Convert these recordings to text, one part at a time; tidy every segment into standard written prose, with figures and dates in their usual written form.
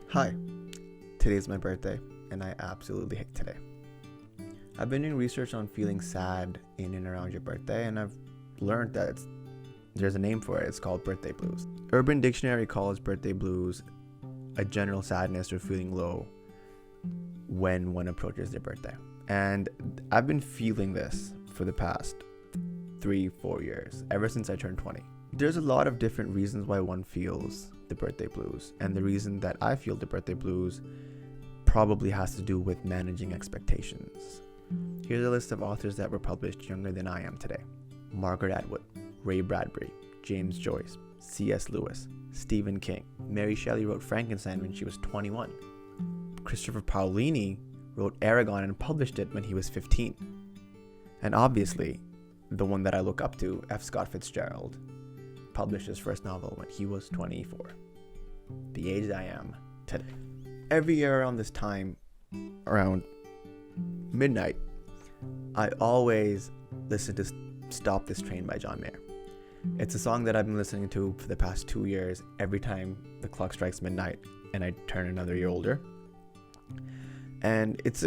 Hi, today's my birthday, and I absolutely hate today. I've been doing research on feeling sad in and around your birthday, and I've learned that there's a name for it. It's called birthday blues. Urban Dictionary calls birthday blues a general sadness or feeling low when one approaches their birthday. And I've been feeling this for the past 3-4 years, ever since I turned 20. There's a lot of different reasons why one feels the birthday blues, and the reason that I feel the birthday blues probably has to do with managing expectations. Here's a list of authors that were published younger than I am today: Margaret Atwood, Ray Bradbury, James Joyce, C.S. Lewis, Stephen King. Mary Shelley wrote Frankenstein when she was 21. Christopher Paolini wrote Aragon and published it when he was 15. And obviously, the one that I look up to, F. Scott Fitzgerald, published his first novel when he was 24. The age I am today. Every year around this time, around midnight, I always listen to Stop This Train by John Mayer. It's a song that I've been listening to for the past 2 years every time the clock strikes midnight and I turn another year older. And it's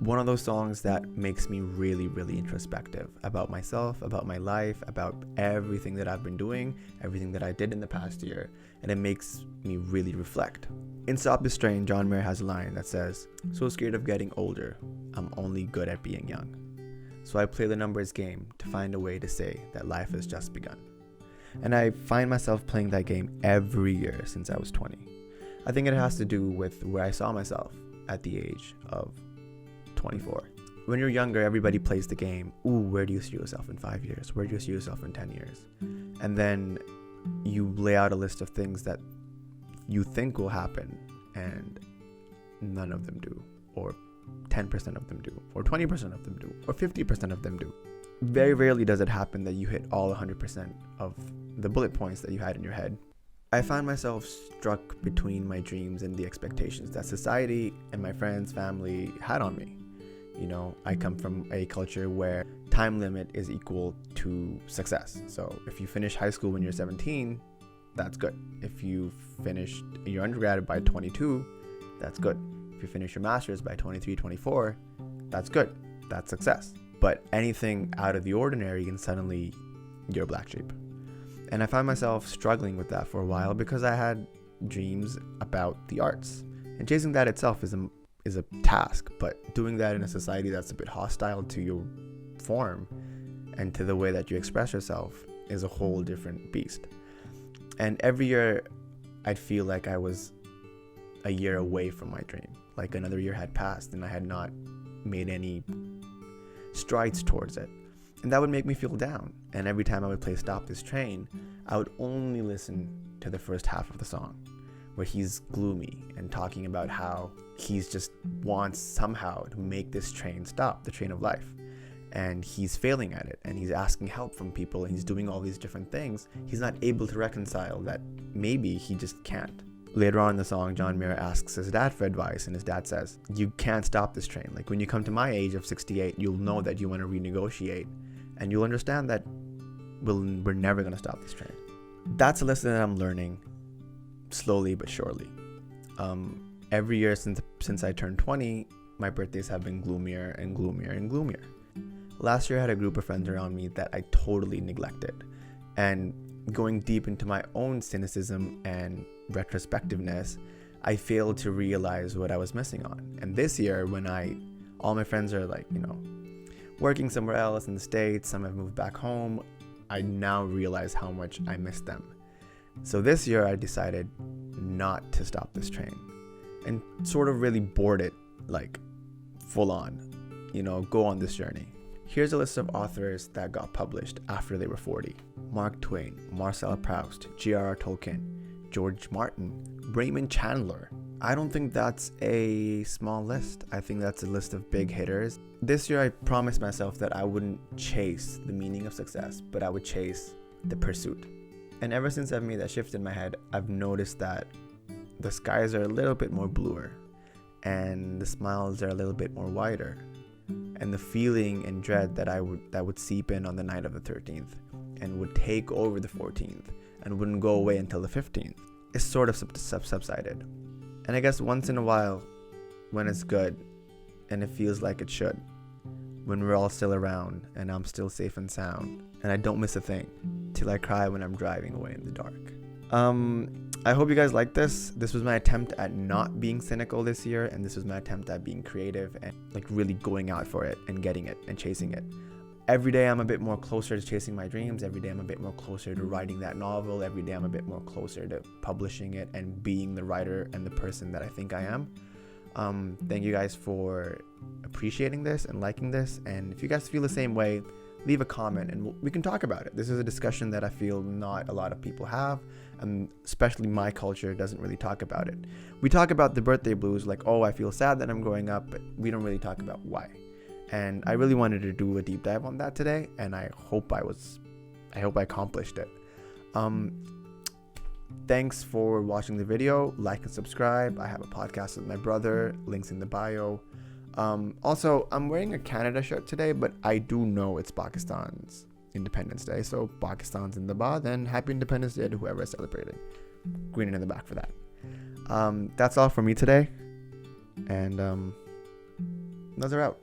one of those songs that makes me really, really introspective about myself, about my life, about everything that I've been doing, everything that I did in the past year, and it makes me really reflect. In Stop This Train, John Mayer has a line that says, "So scared of getting older, I'm only good at being young. So I play the numbers game to find a way to say that life has just begun." And I find myself playing that game every year since I was 20. I think it has to do with where I saw myself at the age of 24. When you're younger, everybody plays the game. Ooh, where do you see yourself in 5 years? Where do you see yourself in 10 years? And then you lay out a list of things that you think will happen, and none of them do, or 10% of them do, or 20% of them do, or 50% of them do. Very rarely does it happen that you hit all 100% of the bullet points that you had in your head. I find myself struck between my dreams and the expectations that society and my friends, family had on me. You know, I come from a culture where time limit is equal to success. So if you finish high school when you're 17, that's good. If you finished your undergrad by 22, that's good. If you finish your master's by 23, 24, that's good. That's success. But anything out of the ordinary, and suddenly you're a black sheep. And I find myself struggling with that for a while because I had dreams about the arts. And chasing that itself is a task, but doing that in a society that's a bit hostile to your form and to the way that you express yourself is a whole different beast. And every year I'd feel like I was a year away from my dream, like another year had passed and I had not made any strides towards it. And that would make me feel down. And every time I would play Stop This Train, I would only listen to the first half of the song, where he's gloomy and talking about how he's just wants somehow to make this train stop, the train of life. And he's failing at it, and he's asking help from people, and he's doing all these different things. He's not able to reconcile that maybe he just can't. Later on in the song, John Mayer asks his dad for advice, and his dad says, "You can't stop this train. Like when you come to my age of 68, you'll know that you want to renegotiate, and you'll understand that we're never going to stop this train." That's a lesson that I'm learning slowly but surely. Every year since I turned 20, my birthdays have been gloomier and gloomier and gloomier. Last year I had a group of friends around me that I totally neglected, and going deep into my own cynicism and retrospectiveness, I failed to realize what I was missing on. And this year, when all my friends are like, working somewhere else in the States, some have moved back home, I now realize how much I miss them. So this year I decided not to stop this train and sort of really board it, like full on, go on this journey. Here's a list of authors that got published after they were 40. Mark Twain, Marcel Proust, J.R.R. Tolkien, George Martin, Raymond Chandler. I don't think that's a small list. I think that's a list of big hitters. This year I promised myself that I wouldn't chase the meaning of success, but I would chase the pursuit. And ever since I've made that shift in my head, I've noticed that the skies are a little bit more bluer and the smiles are a little bit more wider. and the feeling and dread that would seep in on the night of the 13th and would take over the 14th and wouldn't go away until the 15th is sort of subsided. And I guess once in a while, when it's good and it feels like it should, when we're all still around and I'm still safe and sound and I don't miss a thing till I cry when I'm driving away in the dark. I hope you guys like this. This was my attempt at not being cynical this year, and this was my attempt at being creative and like really going out for it and getting it and chasing it. Every day I'm a bit more closer to chasing my dreams. Every day I'm a bit more closer to writing that novel. Every day I'm a bit more closer to publishing it and being the writer and the person that I think I am. Thank you guys for appreciating this and liking this. And if you guys feel the same way, leave a comment and we can talk about it. This is a discussion that I feel not a lot of people have, and especially my culture doesn't really talk about it. We talk about the birthday blues, like, oh, I feel sad that I'm growing up, but we don't really talk about why. And I really wanted to do a deep dive on that today, and I hope I accomplished it. Thanks for watching the video. Like and subscribe. I have a podcast with my brother, links in the bio. Also, I'm wearing a Canada shirt today, but I do know it's Pakistan's Independence Day, so Pakistan's in the Zindabad, and happy Independence Day to whoever is celebrating. Green in the back for that. That's all for me today, and those are out.